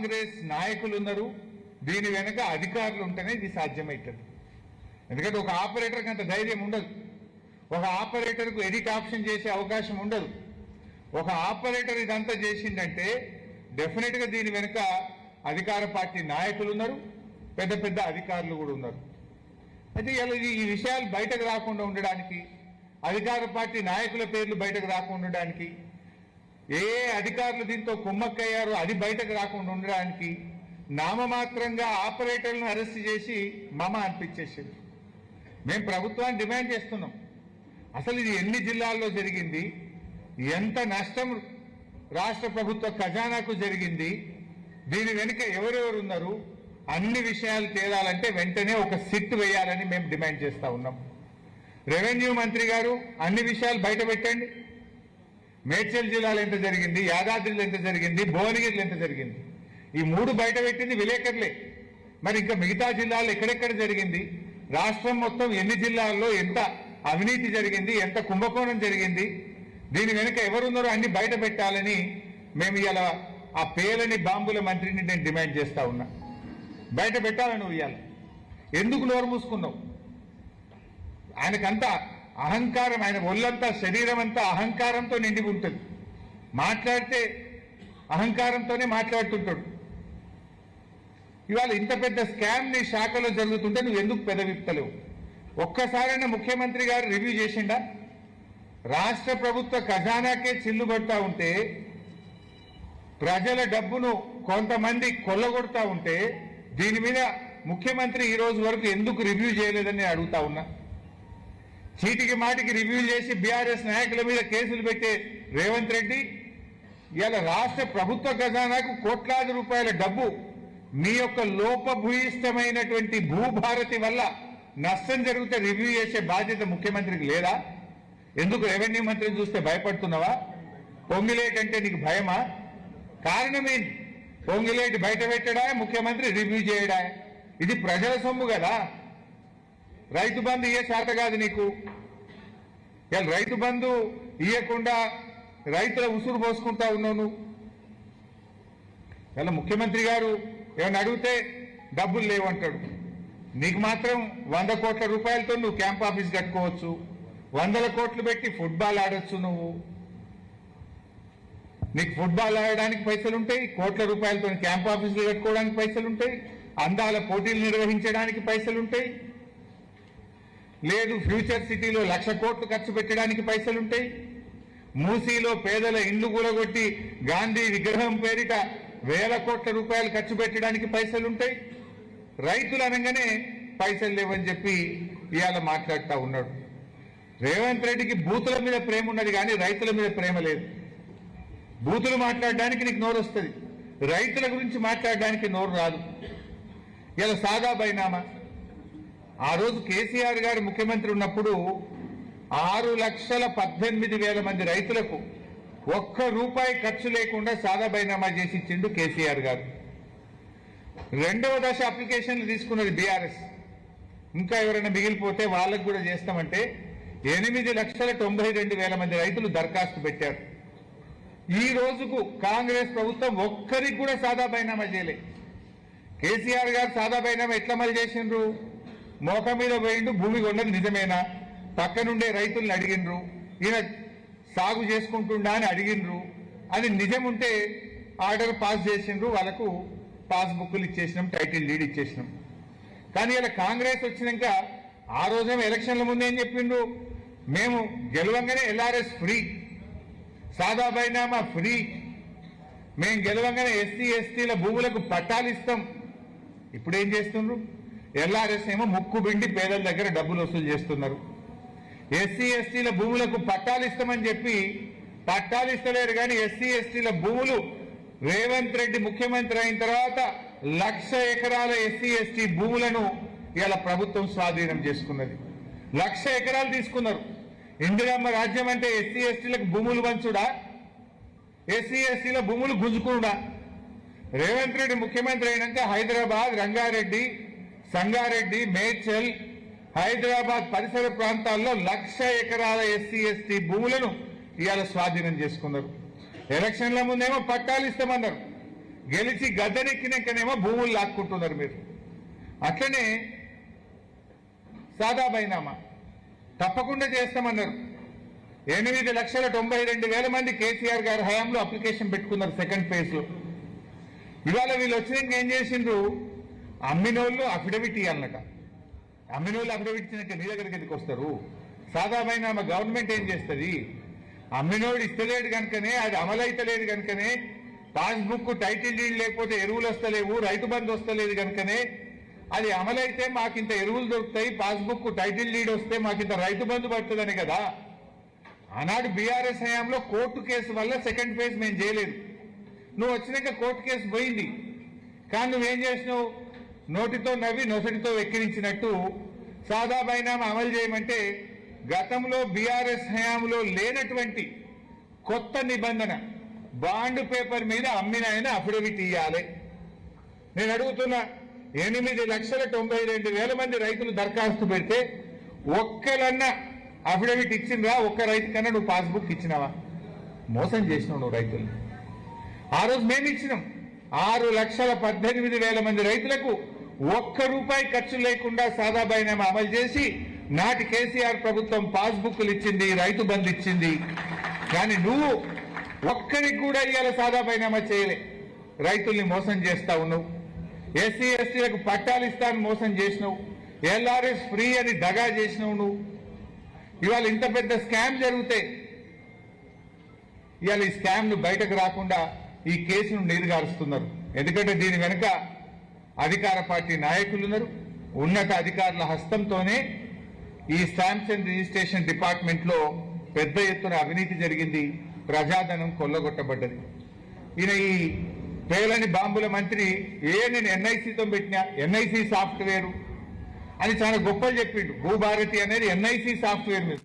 కాంగ్రెస్ నాయకులు ఉన్నారు, దీని వెనుక అధికారులు ఉంటేనే ఇది సాధ్యమవుతుంది. ఎందుకంటే ఒక ఆపరేటర్కి అంత ధైర్యం ఉండదు, ఒక ఆపరేటర్కు ఎడిట్ ఆప్షన్ చేసే అవకాశం ఉండదు. ఒక ఆపరేటర్ ఇదంతా చేసిందంటే డెఫినెట్గా దీని వెనుక అధికార పార్టీ నాయకులు ఉన్నారు, పెద్ద పెద్ద అధికారులు కూడా ఉన్నారు. అయితే ఈ విషయాలు బయటకు రాకుండా ఉండడానికి, అధికార పార్టీ నాయకుల పేర్లు బయటకు రాకుండా ఉండడానికి, ఏ అధికారులు దీంతో కుమ్మక్కయ్యారో అది బయటకు రాకుండా ఉండడానికి నామమాత్రంగా ఆపరేటర్లను అరెస్ట్ చేసి మమ అనిపించేసింది. మేము ప్రభుత్వాన్ని డిమాండ్ చేస్తున్నాం, అసలు ఇది ఎన్ని జిల్లాల్లో జరిగింది, ఎంత నష్టం రాష్ట్ర ప్రభుత్వ ఖజానాకు జరిగింది, దీని వెనుక ఎవరెవరు ఉన్నారు, అన్ని విషయాలు తేలాలంటే వెంటనే ఒక సిట్ వేయాలని మేము డిమాండ్ చేస్తా ఉన్నాం. రెవెన్యూ మంత్రి గారు అన్ని విషయాలు బయట పెట్టండి. మేడ్చల్ జిల్లాలో ఎంత జరిగింది, యాదాద్రిలో ఎంత జరిగింది, భువనగిరిలో ఎంత జరిగింది, ఈ 3 బయట పెట్టింది విలేకరులే. మరి ఇంకా మిగతా జిల్లాల్లో ఎక్కడెక్కడ జరిగింది, రాష్ట్రం మొత్తం ఎన్ని జిల్లాల్లో ఎంత అవినీతి జరిగింది, ఎంత కుంభకోణం జరిగింది, దీని వెనుక ఎవరున్నారో అన్ని బయట పెట్టాలని మేము ఇలా ఆ పేలని బాంబుల మంత్రిని నేను డిమాండ్ చేస్తా ఉన్నా. బయట పెట్టాలని ఇవ్వాలి. ఎందుకు నోరు మూసుకున్నావు? ఆయనకంతా అహంకారం, ఆయన ఒళ్ళంతా శరీరం అంతా అహంకారంతో నిండి ఉంటుంది. మాట్లాడితే అహంకారంతోనే మాట్లాడుతుంటాడు. ఇవాళ ఇంత పెద్ద స్కామ్ నీ శాఖలో జరుగుతుంటే నువ్వు ఎందుకు పెదవిప్తలేవు? ఒక్కసారైనా ముఖ్యమంత్రి గారు రివ్యూ చేసిండా? రాష్ట్ర ప్రభుత్వ ఖజానాకే చిల్లు పడతా ఉంటే, ప్రజల డబ్బును కొంతమంది కొల్లగొడతా ఉంటే దీని మీద ముఖ్యమంత్రి ఈ రోజు వరకు ఎందుకు రివ్యూ చేయలేదని అడుగుతా ఉన్నా. చీటికి మాటికి రివ్యూ చేసి బీఆర్ఎస్ నాయకుల మీద కేసులు పెట్టే రేవంత్ రెడ్డి ఇవాళ రాష్ట్ర ప్రభుత్వ ఖజానాకు కోట్లాది రూపాయల డబ్బు మీ యొక్క లోపభూయిష్టమైనటువంటి భూభారతి వల్ల నష్టం జరిగితే రివ్యూ చేసే బాధ్యత ముఖ్యమంత్రికి లేదా? ఎందుకు రెవెన్యూ మంత్రిని చూస్తే భయపడుతున్నావా? పొంగిలేట్ అంటే నీకు భయమా? కారణమేంటి? పొంగిలేట్ బయట పెట్టడా, ముఖ్యమంత్రి రివ్యూ చేయడా? ఇది ప్రజల సొమ్ము కదా. రైతు బంధు ఇయ్యే శాత కాదు నీకు. ఇలా రైతు బంధు ఇయ్యకుండా రైతుల ఉసురు పోసుకుంటా ఉన్నావు నువ్వు. ఇలా ముఖ్యమంత్రి గారు ఏమైనా అడిగితే డబ్బులు లేవంటాడు. నీకు మాత్రం 100 కోట్ల రూపాయలతో నువ్వు క్యాంప్ ఆఫీస్ కట్టుకోవచ్చు, 100 కోట్లు పెట్టి ఫుట్బాల్ ఆడొచ్చు. నీకు ఫుట్బాల్ ఆడడానికి పైసలు ఉంటాయి, కోట్ల రూపాయలతో క్యాంప్ ఆఫీసులు కట్టుకోవడానికి పైసలు ఉంటాయి, అందాల పోటీలు నిర్వహించడానికి పైసలు ఉంటాయి, లేదు ఫ్యూచర్ సిటీలో 1,00,000 కోట్లు ఖర్చు పెట్టడానికి పైసలుంటాయి, మూసీలో పేదల ఇండ్లు కూలగొట్టి గాంధీ విగ్రహం పేరిట 1,000 కోట్ల రూపాయలు ఖర్చు పెట్టడానికి పైసలుంటాయి. రైతులు అనగానే పైసలు లేవని చెప్పి ఇవాళ మాట్లాడుతూ ఉన్నాడు. రేవంత్ రెడ్డికి బూతుల మీద ప్రేమ ఉన్నది కానీ రైతుల మీద ప్రేమ లేదు. బూతులు మాట్లాడడానికి నీకు నోరు వస్తుంది, రైతుల గురించి మాట్లాడడానికి నోరు రాదు. ఇలా సాదా బైనామా, ఆ రోజు కేసీఆర్ గారు ముఖ్యమంత్రి ఉన్నప్పుడు 6,18,000 మంది రైతులకు ₹1 ఖర్చు లేకుండా సాదా బైనామా చేసి ఇచ్చిండు కేసీఆర్ గారు. 2వ దశ అప్లికేషన్లు తీసుకున్నది బీఆర్ఎస్. ఇంకా ఎవరైనా మిగిలిపోతే వాళ్ళకు కూడా చేస్తామంటే 8,92,000 మంది రైతులు దరఖాస్తు పెట్టారు. ఈ రోజుకు కాంగ్రెస్ ప్రభుత్వం ఒక్కరికి కూడా సాదా బైనామా చేయలే. కేసీఆర్ గారు సాదా బైనామా ఎట్లా అమలు చేసిండ్రు? మోక మీద పోయిండు, భూమి కొన్నది నిజమేనా, పక్కనుండే రైతుల్ని అడిగినరు, ఈయన సాగు చేసుకుంటుండా అని అడిగినరు, అది నిజం ఉంటే ఆర్డర్ పాస్ చేసిండ్రు, వాళ్ళకు పాస్బుక్లు ఇచ్చేసినాం, టైటిల్ డీడ్ ఇచ్చేసినాం. కానీ ఇలా కాంగ్రెస్ వచ్చినాక ఆ రోజేమో ఎలక్షన్ల ముందు ఏం చెప్పిండ్రు? మేము గెలవంగానే ఎల్ఆర్ఎస్ ఫ్రీ, సాదా బైనామా ఫ్రీ, మేము గెలవంగానే ఎస్సీ ఎస్టీల భూములకు పట్టాలు ఇస్తాం. ఇప్పుడు ఏం చేస్తుండ్రు? ఎల్ఆర్ఎస్ ఏమో ముక్కు బిండి పేదల దగ్గర డబ్బులు వసూలు చేస్తున్నారు. ఎస్సీ ఎస్టీల భూములకు పట్టాలు ఇస్తామని చెప్పి పట్టాలు ఇస్తలేరు. కానీ ఎస్సీ ఎస్టీల భూములు రేవంత్ రెడ్డి ముఖ్యమంత్రి అయిన తర్వాత 1,00,000 ఎకరాల ఎస్సీ ఎస్టీ భూములను ఇవాళ ప్రభుత్వం స్వాధీనం చేసుకున్నది. 1,00,000 ఎకరాలు తీసుకున్నారు. ఇందిరమ్మ రాజ్యం అంటే ఎస్సీ ఎస్టీలకు భూములు పంచుడా, ఎస్సీ ఎస్టీల భూములు గుంజుకుడా? రేవంత్ రెడ్డి ముఖ్యమంత్రి అయినాక హైదరాబాద్, రంగారెడ్డి, సంగారెడ్డి, మేడ్చల్, హైదరాబాద్ పరిసర ప్రాంతాల్లో 1,00,000 ఎకరాల ఎస్సీ ఎస్టీ భూములను ఇవాళ స్వాధీనం చేసుకున్నారు. ఎలక్షన్ల ముందేమో పట్టాలు ఇస్తామన్నారు, గెలిచి గద్దెనెక్కినాకనేమో భూములు లాక్కుంటున్నారు మీరు. అట్లనే సాదా బైనామా తప్పకుండా చేస్తామన్నారు. 8,92,000 మంది కేసీఆర్ గారి హయాంలో అప్లికేషన్ పెట్టుకున్నారు సెకండ్ ఫేజ్ లో. ఇవాళ వీళ్ళు వచ్చినాక ఏం చేసిండ్రు, అమ్మినోళ్ళు అఫిడవిట్ ఇవ్వాలన్నట. అమ్మినోళ్ళు అఫిడవిట్ ఇచ్చినాక నీ దగ్గరికి ఎందుకు వస్తారు? సాదా బైనామా గవర్నమెంట్ ఏం చేస్తుంది? అమ్మినోడు ఇస్తలేడు కనుకనే, అది అమలైతలేదు కనుకనే, పాస్బుక్ టైటిల్ డీడ్ లేకపోతే ఎరువులు వస్తలేవు, రైతు బంధు వస్తలేదు కనుకనే, అది అమలైతే మాకింత ఎరువులు దొరుకుతాయి, పాస్బుక్ టైటిల్ డీడ్ వస్తే మాకింత రైతు బంధు పడుతుందని కదా. ఆనాడు బీఆర్ఎస్ హయాంలో కోర్టు కేసు వల్ల సెకండ్ ఫేజ్ మేము చేయలేదు. నువ్వు వచ్చినాక కోర్టు కేసు పోయింది. కానీ నువ్వేం చేసినావు? నోటితో నవ్వి నొసటితో వెక్కిరించినట్టు సాదా బైనామా అమలు చేయమంటే గతంలో బీఆర్ఎస్ హయాంలో లేనటువంటి కొత్త నిబంధన, బాండ్ పేపర్ మీద అమ్మిన ఆయన అఫిడవిట్ ఇవ్వాలి. నేను అడుగుతున్నా, 8,92,000 మంది రైతులు దరఖాస్తు పెడితే ఒక్కలన్నా అఫిడవిట్ ఇచ్చిందా? ఒక్క రైతు కన్నా నువ్వు పాస్బుక్ ఇచ్చినావా? మోసం చేసినావు నువ్వు రైతుల్ని. ఆ రోజు మేము ఇచ్చినాం. 6,18,000 మంది రైతులకు ₹1 ఖర్చు లేకుండా సాదా బైనామా అమలు చేసి నాటి కేసీఆర్ ప్రభుత్వం పాస్బుక్లు ఇచ్చింది, రైతు బంధు ఇచ్చింది. కానీ నువ్వు ఒక్కరికి కూడా ఇవాళ సాదా బైనామా చేయలే. రైతుల్ని మోసం చేస్తా ఉన్నావు. ఎస్సీ ఎస్టీలకు పట్టాలు ఇస్తాను మోసం చేసినావు. ఎల్ఆర్ఎస్ ఫ్రీ అని దగా చేసినావు నువ్వు. ఇవాళ ఇంత పెద్ద స్కామ్ జరిగితే ఇవాళ ఈ స్కామ్ ను బయటకు రాకుండా ఈ కేసును నీరుగారుస్తున్నారు. ఎందుకంటే దీని వెనుక అధికార పార్టీ నాయకులు ఉన్నారు. ఉన్నత అధికారుల హస్తంతోనే ఈ స్టాంప్స్ అండ్ రిజిస్ట్రేషన్ డిపార్ట్మెంట్ లో పెద్ద ఎత్తున అవినీతి జరిగింది, ప్రజాధనం కొల్లగొట్టబడ్డది. ఈయన ఈ పేలని బాంబుల మంత్రి నేను ఎన్ఐసితో పెట్టినా, ఎన్ఐసి సాఫ్ట్వేర్ అని చాలా గొప్పలు చెప్పిండు. భూభారతి అనేది ఎన్ఐసి సాఫ్ట్వేర్ మీద.